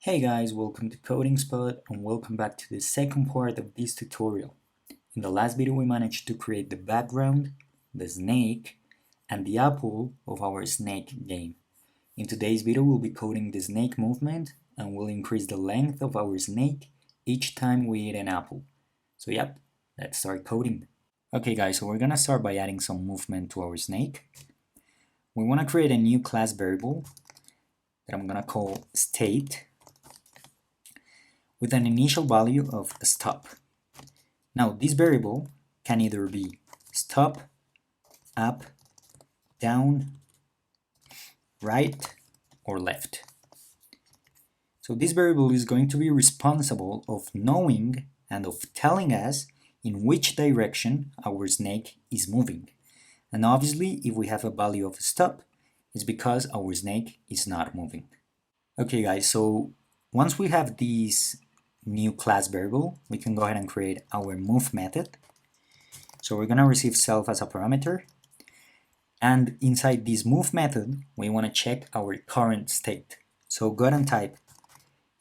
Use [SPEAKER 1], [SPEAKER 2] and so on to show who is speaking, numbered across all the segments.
[SPEAKER 1] Hey guys, welcome to Coding Spot and welcome back to the second part of this tutorial. In the last video we managed to create the background, the snake, and the apple of our snake game. In today's video we'll be coding the snake movement and we'll increase the length of our snake each time we eat an apple. So yep, let's start coding. Okay guys, so we're gonna start by adding some movement to our snake. We want to create a new class variable that I'm gonna call state with an initial value of stop. Now this variable can either be stop, up, down, right, or left. So this variable is going to be responsible of knowing and of telling us in which direction our snake is moving. And obviously if we have a value of stop, it's because our snake is not moving. Okay guys, so once we have this new class variable, we can go ahead and create our move method. So we're going to receive self as a parameter, and inside this move method we want to check our current state. So go ahead and type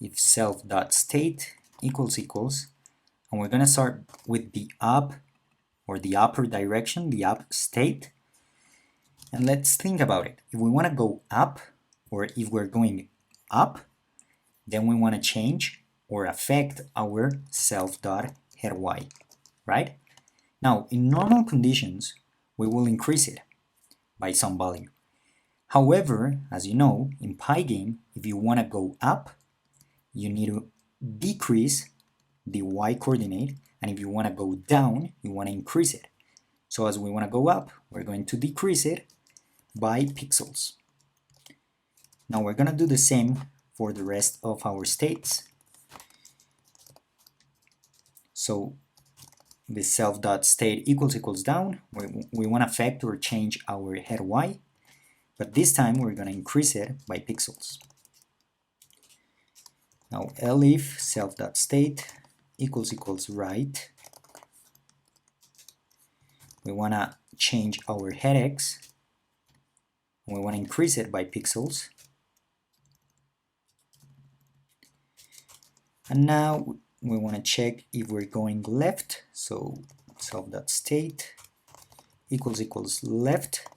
[SPEAKER 1] if self.state equals, and we're going to start with the up or the upper direction, the up state. And let's think about it. If we want to go up, or if we're going up, then we want to change or affect our self.headY, right? Now, in normal conditions, we will increase it by some value. However, as you know, in Pygame, if you want to go up, you need to decrease the Y coordinate, and if you want to go down, you want to increase it. So as we want to go up, we're going to decrease it by pixels. Now we're going to do the same for the rest of our states. So the self.state equals down, we want to affect or change our head Y, but this time we're going to increase it by pixels. Now elif self.state equals right, we want to change our head X, and we want to increase it by pixels. And now we want to check if we're going left, so self.state equals left,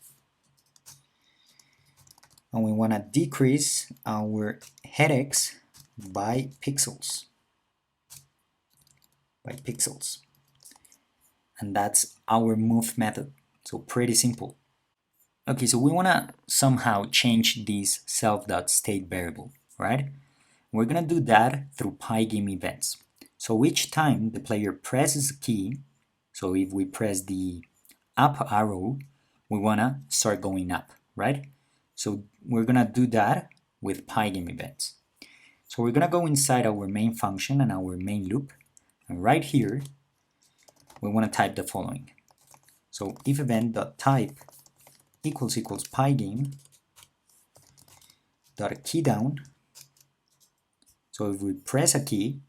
[SPEAKER 1] and we want to decrease our head X by pixels, and that's our move method. So pretty simple. Okay, so we want to somehow change this self.state variable, right? We're gonna do that through Pygame events. So each time the player presses a key, so if we press the up arrow, we wanna start going up, right? So we're gonna do that with Pygame events. So we're gonna go inside our main function and our main loop, and right here we wanna type the following. So if event.type equals Pygame dot key down. So if we press a key,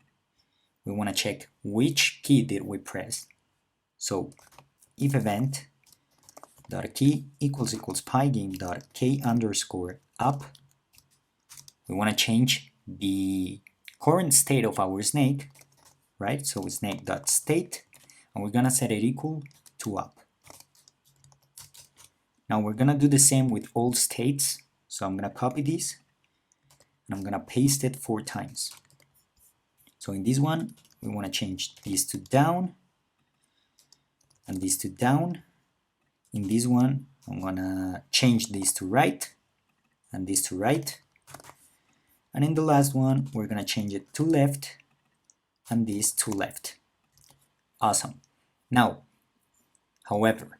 [SPEAKER 1] we want to check which key did we press. So if event.key equals Pygame.k underscore up, we want to change the current state of our snake, right? So snake.state, and we're going to set it equal to up. Now we're going to do the same with all states. So I'm going to copy this, and I'm going to paste it 4 times. So in this one, we want to change this to down, and this to down. In this one, I'm going to change this to right, and this to right. And in the last one, we're going to change it to left, and this to left. Awesome. Now, however,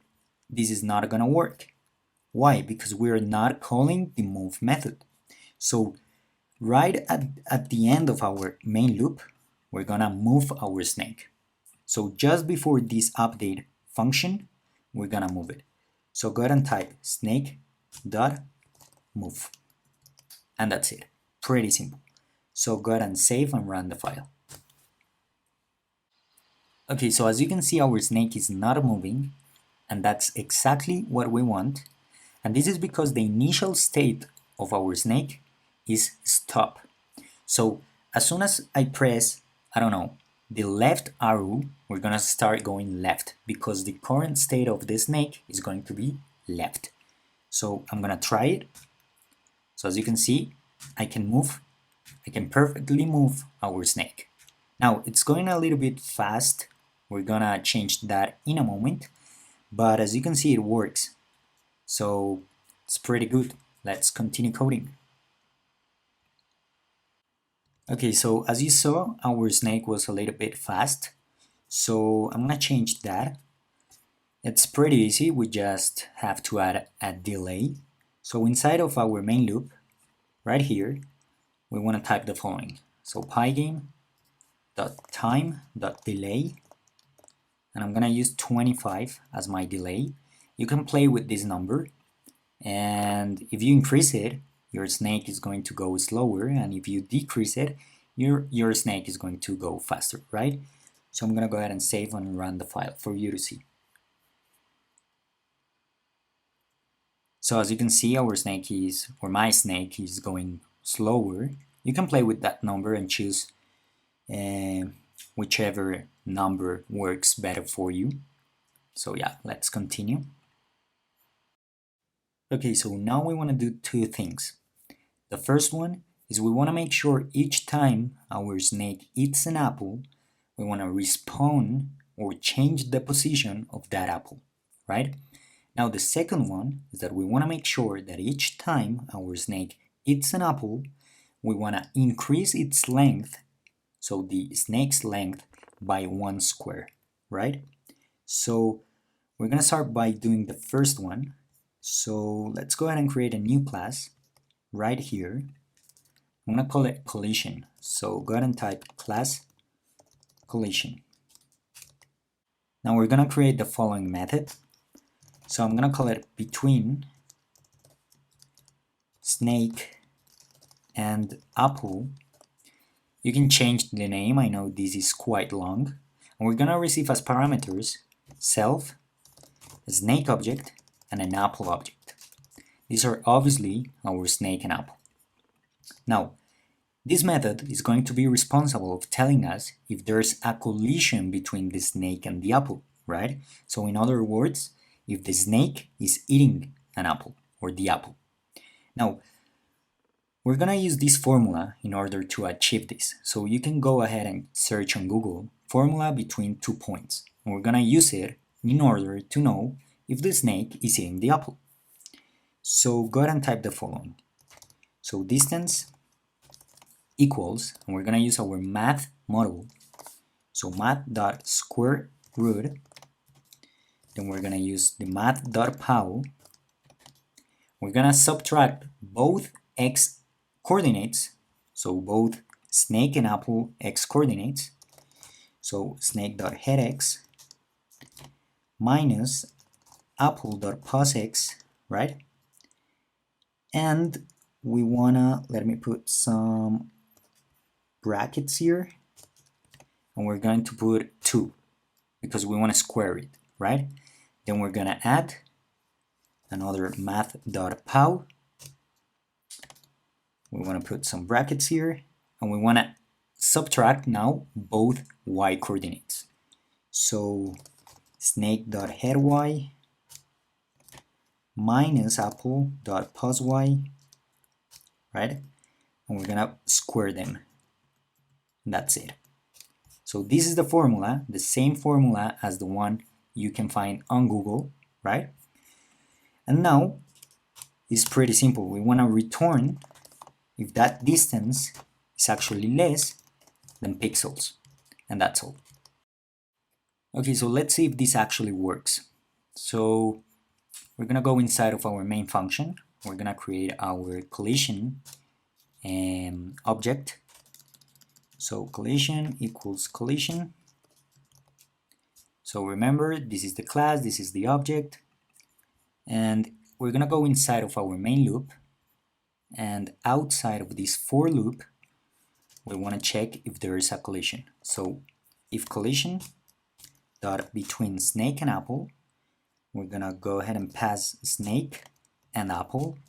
[SPEAKER 1] this is not going to work. Why? Because we're not calling the move method. So right at the end of our main loop, we're gonna move our snake. So just before this update function, we're gonna move it. So go ahead and type snake.move. And that's it. Pretty simple. So go ahead and save and run the file. Okay, so as you can see, our snake is not moving, and that's exactly what we want. And this is because the initial state of our snake is stop. So as soon as I press, I don't know, the left arrow, we're gonna start going left because the current state of the snake is going to be left. So I'm gonna try it. So as you can see, I can perfectly move our snake. Now it's going a little bit fast. We're gonna change that in a moment, but as you can see, it works. So it's pretty good. Let's continue coding. Okay, so as you saw, our snake was a little bit fast. So I'm gonna change that. It's pretty easy, we just have to add a delay. So inside of our main loop, right here, we want to type the following. So pygame.time.delay, and I'm gonna use 25 as my delay. You can play with this number, and if you increase it, your snake is going to go slower, and if you decrease it, your snake is going to go faster, right? So I'm gonna go ahead and save and run the file for you to see. So as you can see, our snake is, or my snake is going slower. You can play with that number and choose whichever number works better for you. So yeah, let's continue. Okay, so now we want to do two things. The first one is we want to make sure each time our snake eats an apple, we want to respawn or change the position of that apple, right? Now the second one is that we want to make sure that each time our snake eats an apple, we want to increase its length, so the snake's length, by 1 square, right? So we're going to start by doing the first one. So let's go ahead and create a new class right here. I'm going to call it collision. So go ahead and type class collision. Now we're going to create the following method. So I'm going to call it between snake and apple. You can change the name, I know this is quite long. And we're going to receive as parameters self, a snake object, and an apple object. These are obviously our snake and apple. Now, this method is going to be responsible of telling us if there's a collision between the snake and the apple, right? So in other words, if the snake is eating an apple or the apple. Now, we're gonna use this formula in order to achieve this. So you can go ahead and search on Google formula between 2 points. And we're gonna use it in order to know if the snake is eating the apple. So go ahead and type the following. So distance equals, and we're gonna use our math model. So math.square root. Then we're gonna use the math.pow. We're gonna subtract both x coordinates, so both snake and apple x coordinates. So snake.headx minus apple.posx, right? And we wanna, let me put some brackets here, and we're going to put 2 because we want to square it, right? Then we're gonna add another math.pow. We want to put some brackets here, and we want to subtract now both y coordinates. So snake.heady minus apple.posy, right? And we're gonna square them. And that's it. So this is the formula, the same formula as the one you can find on Google, right? And now it's pretty simple. We want to return if that distance is actually less than pixels, and that's all. Okay, so let's see if this actually works. So we're gonna go inside of our main function. We're gonna create our collision object. So collision equals collision. So remember, this is the class, this is the object, and we're gonna go inside of our main loop, and outside of this for loop, we want to check if there is a collision. So if collision dot between snake and apple, we're gonna go ahead and pass snake and apple.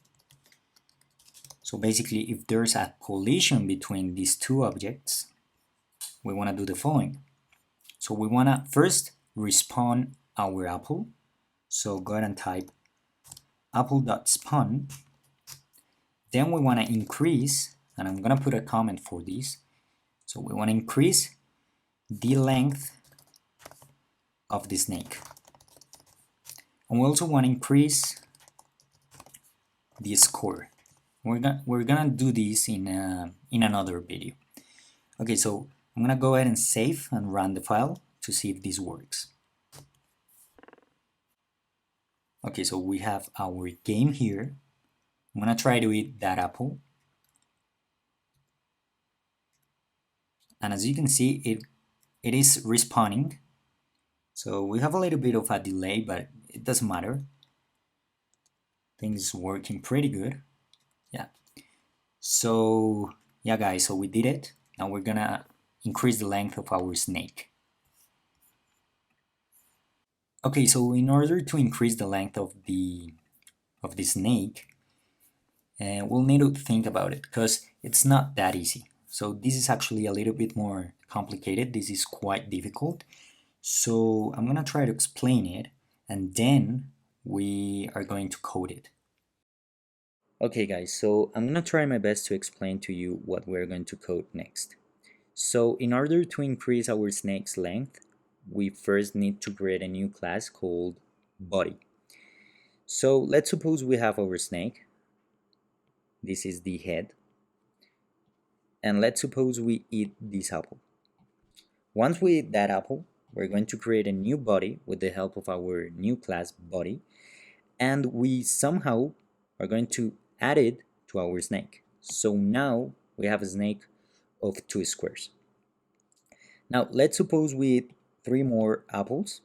[SPEAKER 1] So basically, if there's a collision between these two objects, we want to do the following. So we want to first respawn our apple. So go ahead and type apple.spawn. Then we want to increase, and I'm going to put a comment for this. So we want to increase the length of the snake. And we also want to increase the score. We're gonna do this in another video. Okay, so I'm gonna go ahead and save and run the file to see if this works. Okay, so we have our game here. I'm gonna try to eat that apple. And as you can see, it is respawning. So we have a little bit of a delay, but it doesn't matter. Things working pretty good. Yeah. So yeah guys, so we did it. Now we're gonna increase the length of our snake. Okay, so in order to increase the length of the snake, we'll need to think about it because it's not that easy. So this is actually a little bit more complicated. This is quite difficult. So I'm gonna try to explain it and then we are going to code it. Okay guys, so I'm gonna try my best to explain to you what we're going to code next. So in order to increase our snake's length, we first need to create a new class called body. So let's suppose we have our snake. This is the head. And let's suppose we eat this apple. Once we eat that apple, we're going to create a new body with the help of our new class body. And we somehow are going to add it to our snake. So now we have a snake of 2 squares. Now let's suppose we eat 3 more apples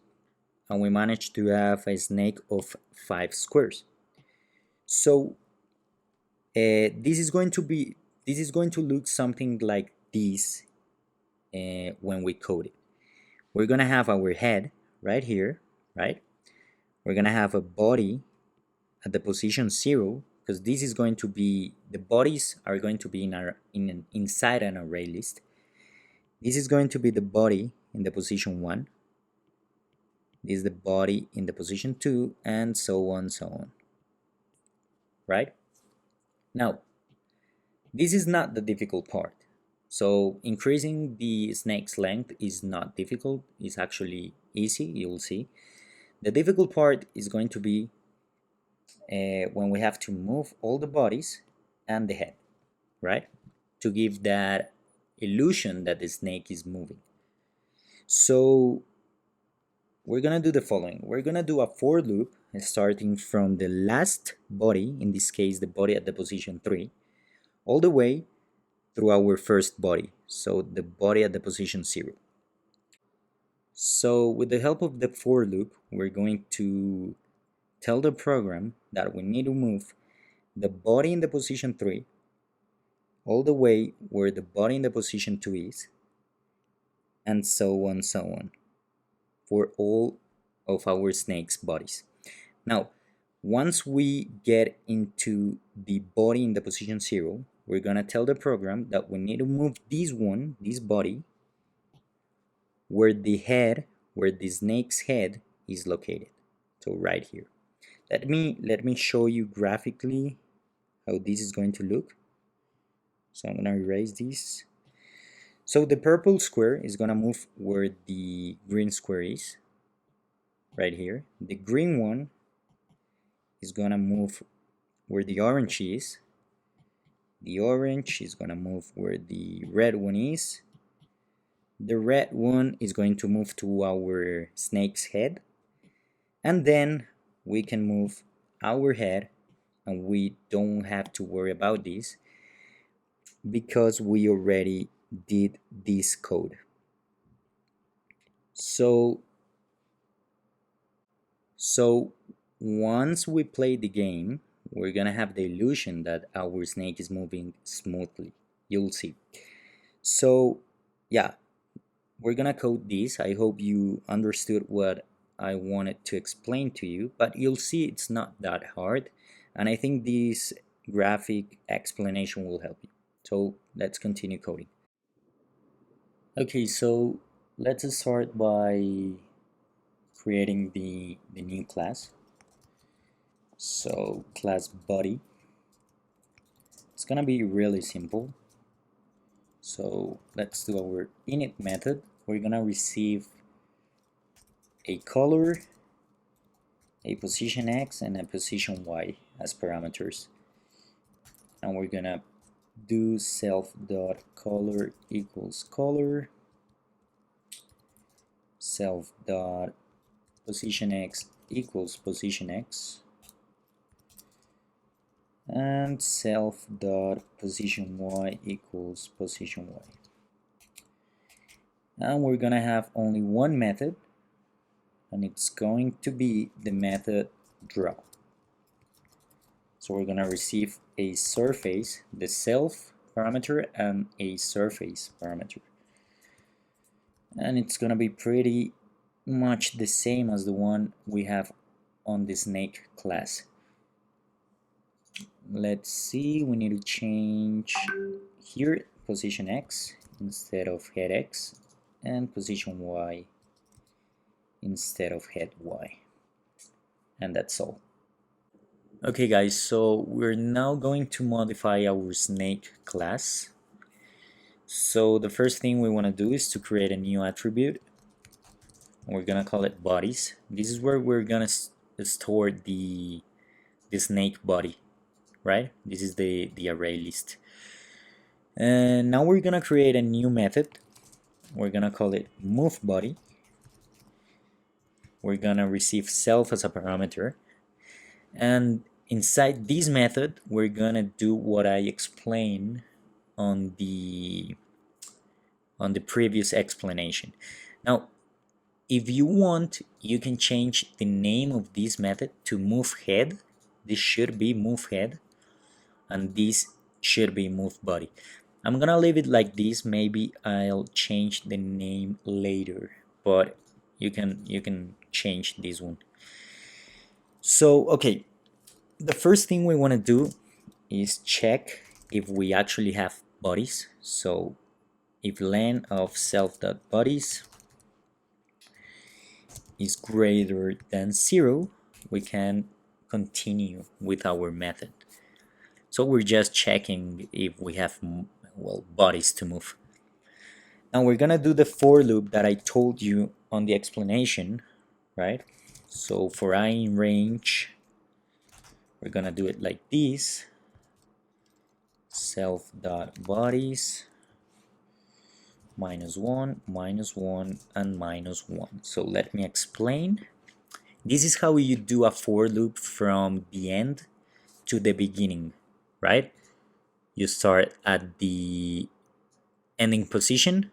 [SPEAKER 1] and we manage to have a snake of 5 squares. So this is going to look something like this when we code it. We're gonna have our head right here, right? We're gonna have a body at the position 0 because this is going to be, the bodies are going to be inside an array list. This is going to be the body in the position 1. This is the body in the position 2, and so on, so on. Right? Now, this is not the difficult part. So increasing the snake's length is not difficult. It's actually easy, you'll see. The difficult part is going to be when we have to move all the bodies and the head, right? To give that illusion that the snake is moving. So we're gonna do the following. We're gonna do a for loop starting from the last body, in this case the body at the position 3, all the way through our first body, so the body at the position 0. So with the help of the for loop, we're going to tell the program that we need to move the body in the position 3 all the way where the body in the position 2 is, and so on, so on, for all of our snake's bodies. Now, once we get into the body in the position 0, we're gonna tell the program that we need to move this body, where the snake's head is located. So right here. Let me show you graphically how this is going to look. So I'm gonna erase this. So the purple square is gonna move where the green square is, right here. The green one is gonna move where the orange is. The orange is gonna move where the red one is. The red one is going to move to our snake's head, and then we can move our head, and we don't have to worry about this because we already did this code. So once we play the game, we're gonna have the illusion that our snake is moving smoothly. You'll see. So yeah, we're gonna code this. I hope you understood what I wanted to explain to you, but you'll see it's not that hard, and I think this graphic explanation will help you. So let's continue coding. Okay, so let's start by creating the new class. So class body, it's gonna be really simple. So let's do our init method. We're gonna receive a color, a position X, and a position Y as parameters. And we're gonna do self.color equals color, self.position X equals position X, and self.position Y equals position Y. And we're gonna have only one method, and it's going to be the method draw. So we're gonna receive a surface, the self parameter, and a surface parameter. And it's gonna be pretty much the same as the one we have on the snake class. Let's see, we need to change here position X instead of head X, and position Y instead of head Y. And that's all. Okay guys, so we're now going to modify our snake class. So the first thing we want to do is to create a new attribute. We're gonna call it bodies. This is where we're gonna store the snake body, right? This is the array list. And now we're gonna create a new method. We're gonna call it move body. We're gonna receive self as a parameter, and inside this method we're gonna do what I explained on the previous explanation. Now if you want, you can change the name of this method to move head. This should be move head, and this should be move body. I'm gonna leave it like this. Maybe I'll change the name later, but you can change this one. So okay, the first thing we want to do is check if we actually have bodies. So if len of self.bodies is greater than 0, we can continue with our method. So we're just checking if we have, well, bodies to move. Now we're gonna do the for loop that I told you on the explanation, right? So for I in range, we're gonna do it like this: self.bodies -1, -1, and -1. So let me explain. This is how you do a for loop from the end to the beginning, right? You start at the ending position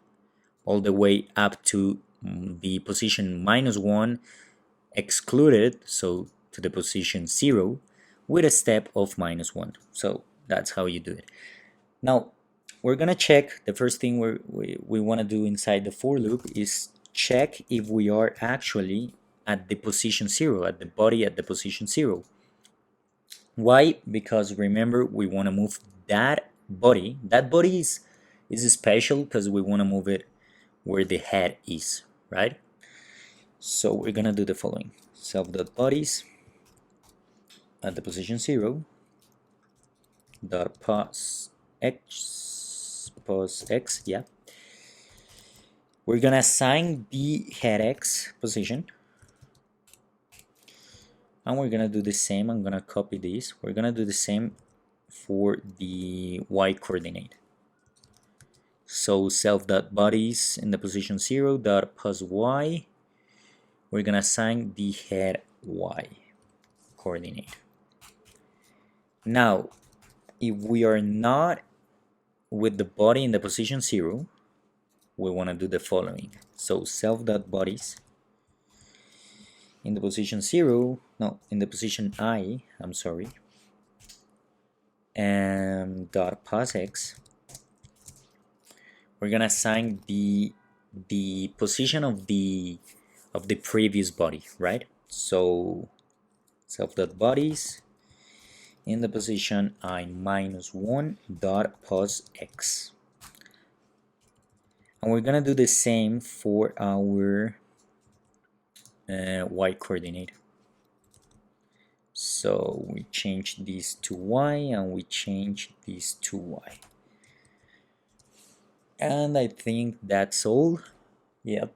[SPEAKER 1] all the way up to the position -1 excluded, so to the position 0, with a step of -1. So that's how you do it. Now we're gonna check, the first thing we want to do inside the for loop is check if we are actually at the position 0, at the body at the position 0. Why? Because remember, we want to move that body. That body is special because we want to move it where the head is, right? So we're gonna do the following: self.bodies at the position 0 dot pos x, yeah. We're gonna assign the head X position, and we're gonna do the same. I'm gonna copy this. We're gonna do the same for the Y coordinate. So self.bodies in the position 0 dot pos Y, we're gonna assign the head Y coordinate. Now if we are not with the body in the position 0, we want to do the following. So self.bodies in the position 0, no, in the position I, I'm sorry, and dot posx, we're gonna assign the position of the previous body, right? So self.bodies in the position I minus 1 dot pos x. And we're gonna do the same for our y coordinate. So we change this to y and we change this to y. And I think that's all. Yep.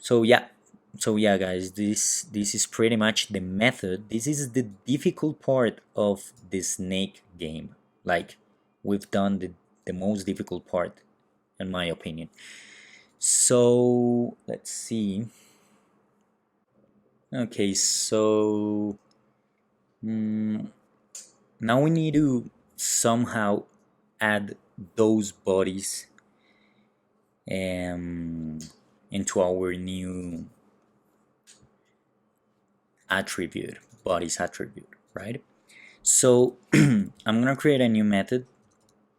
[SPEAKER 1] So yeah guys, this is pretty much the method. This is the difficult part of the snake game. Like, we've done the most difficult part in my opinion. So let's see. Okay, so now we need to somehow add those bodies into our new attribute, bodies attribute, right? So I'm gonna create a new method.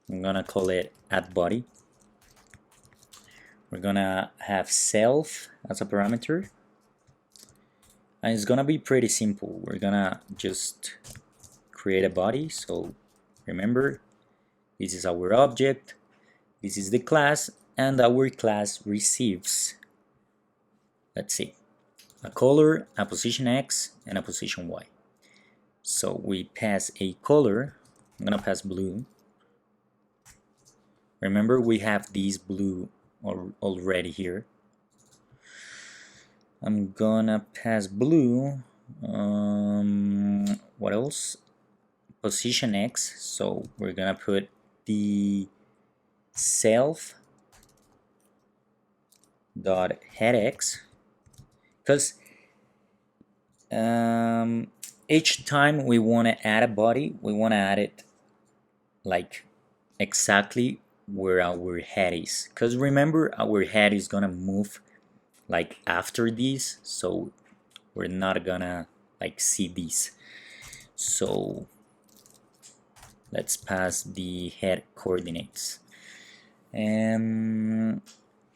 [SPEAKER 1] I'm gonna call it add body. We're gonna have self as a parameter, and it's gonna be pretty simple. We're gonna just create a body. So remember, this is our object, this is the class, and our class receives, let's see, a color, a position X, and a position Y. So we pass a color. I'm gonna pass blue. Remember, we have this blue already here. I'm gonna pass blue. What else? Position X. So we're gonna put the self dot head X, because each time we want to add a body, we want to add it like exactly where our head is, because remember, our head is gonna move like after this, so we're not gonna like see this. So let's pass the head coordinates, and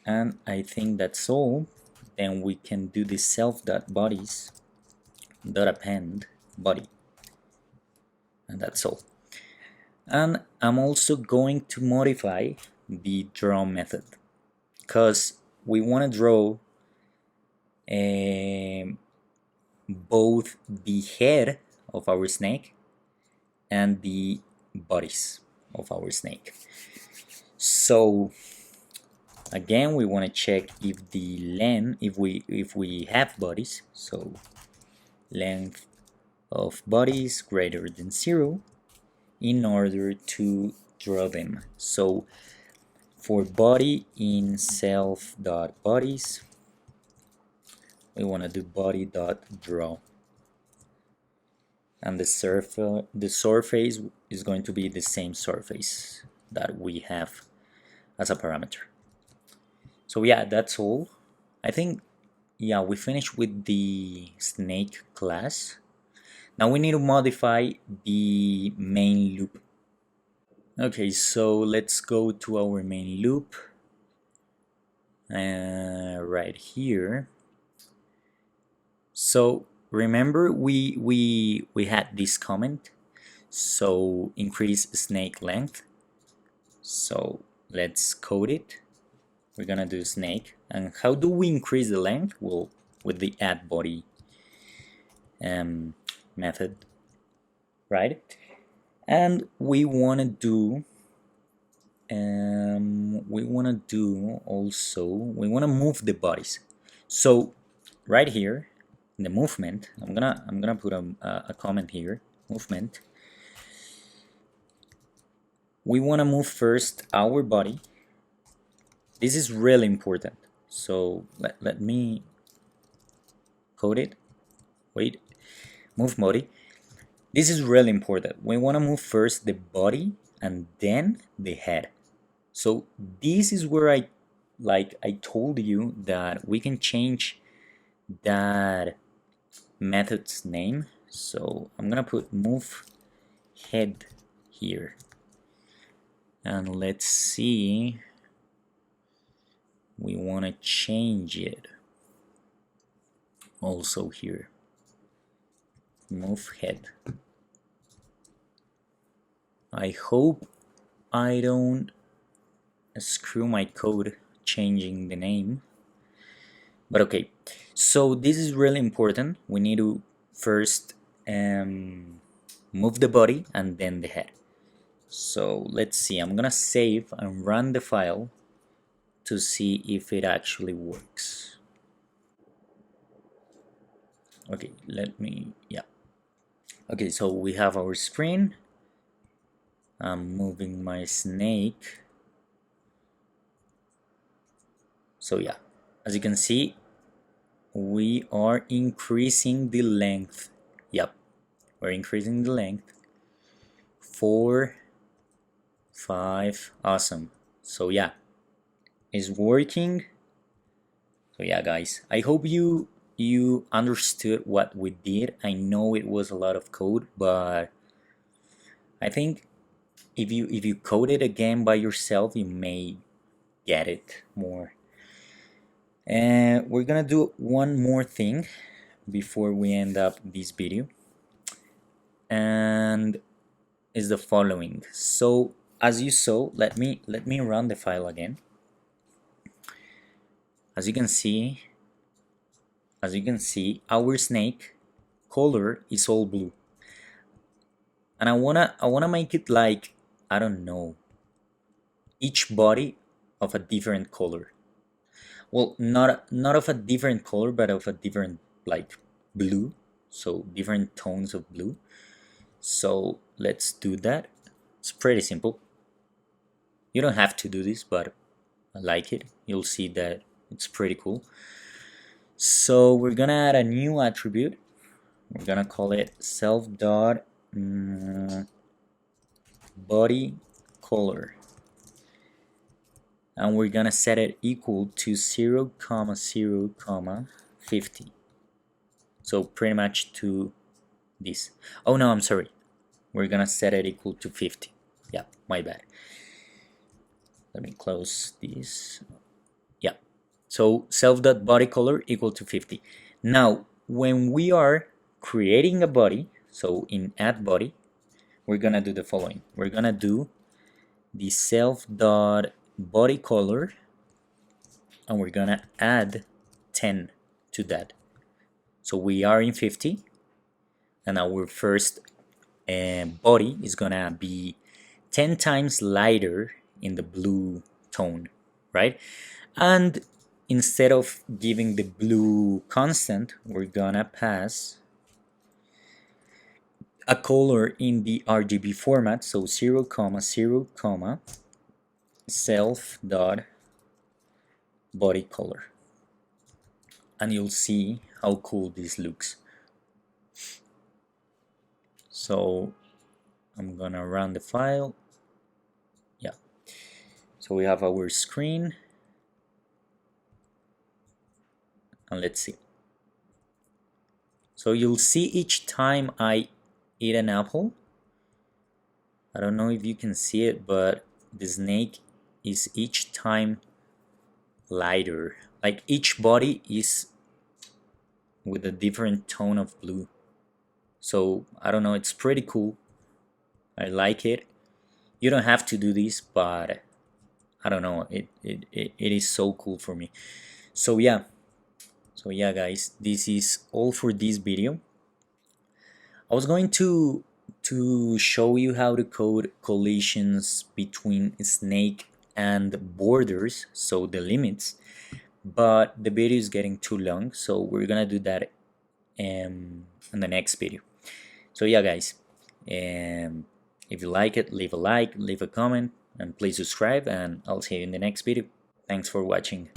[SPEAKER 1] I think that's all. Then we can do the self dot bodies dot append body, and that's all. And I'm also going to modify the draw method, because we want to draw both the head of our snake and the bodies of our snake. So again, we want to check if the length, if we have bodies, so length of bodies greater than 0 in order to draw them. So for body in self dot bodies, we want to do body dot draw, and the surface is going to be the same surface that we have as a parameter. So yeah, that's all. I think, yeah, we finished with the snake class. Now we need to modify the main loop. Okay, so let's go to our main loop right here. So remember, we had this comment, so increase snake length. So let's code it. We're gonna do snake. And how do we increase the length? Well, with the add body method, right? And we want to do also, we want to move the bodies. So right here in the movement, I'm gonna put a comment here, movement. We want to move first our body. This is really important. So let me code it. Wait, move body. This is really important. We want to move first the body and then the head. So this is where I told you that we can change that method's name. So I'm gonna put move head here, and let's see, we want to change it also here, move head. I hope I don't screw my code changing the name. But okay, so this is really important. We need to first move the body and then the head. So let's see, I'm gonna save and run the file to see if it actually works. Okay, yeah. Okay, so we have our screen. I'm moving my snake. So yeah, as you can see, we are increasing the length. Yep, we're increasing the length. 4, 5, awesome. So yeah, it's working. So yeah, guys, I hope you understood what we did. I know it was a lot of code, but I think if you code it again by yourself, you may get it more. And we're gonna do one more thing before we end up this video, and is the following. So as you saw, let me run the file again. As you can see, our snake color is all blue, and I wanna make it like, I don't know, each body of a different color. Well, not of a different color, but of a different, like, blue. So different tones of blue. So let's do that. It's pretty simple. You don't have to do this, but I like it. You'll see that it's pretty cool. So we're gonna add a new attribute. We're gonna call it self dot body color, and we're gonna set it equal to 0, 0, 50. So pretty much to this. Oh no, I'm sorry. We're gonna set it equal to 50. Yeah, my bad. Let me close this. Yeah. So self.body color equal to 50. Now, when we are creating a body, so in add body, we're gonna do the following. We're gonna do the self.body color, and we're gonna add 10 to that. So we are in 50, and our first body is gonna be 10 times lighter in the blue tone, right? And instead of giving the blue constant, we're gonna pass a color in the RGB format, so 0, 0, self dot body color, and you'll see how cool this looks. So I'm gonna run the file. Yeah, so we have our screen, and let's see. So you'll see each time I eat an apple, I don't know if you can see it, but the snake is each time lighter. Like each body is with a different tone of blue. So I don't know, it's pretty cool. I like it. You don't have to do this, but I don't know, it is so cool for me. So yeah, guys, this is all for this video. I was going to show you how to code collisions between snake and borders, so the limits, but the video is getting too long, so we're gonna do that in the next video. So yeah, guys, if you like it, leave a like, leave a comment, and please subscribe, and I'll see you in the next video. Thanks for watching.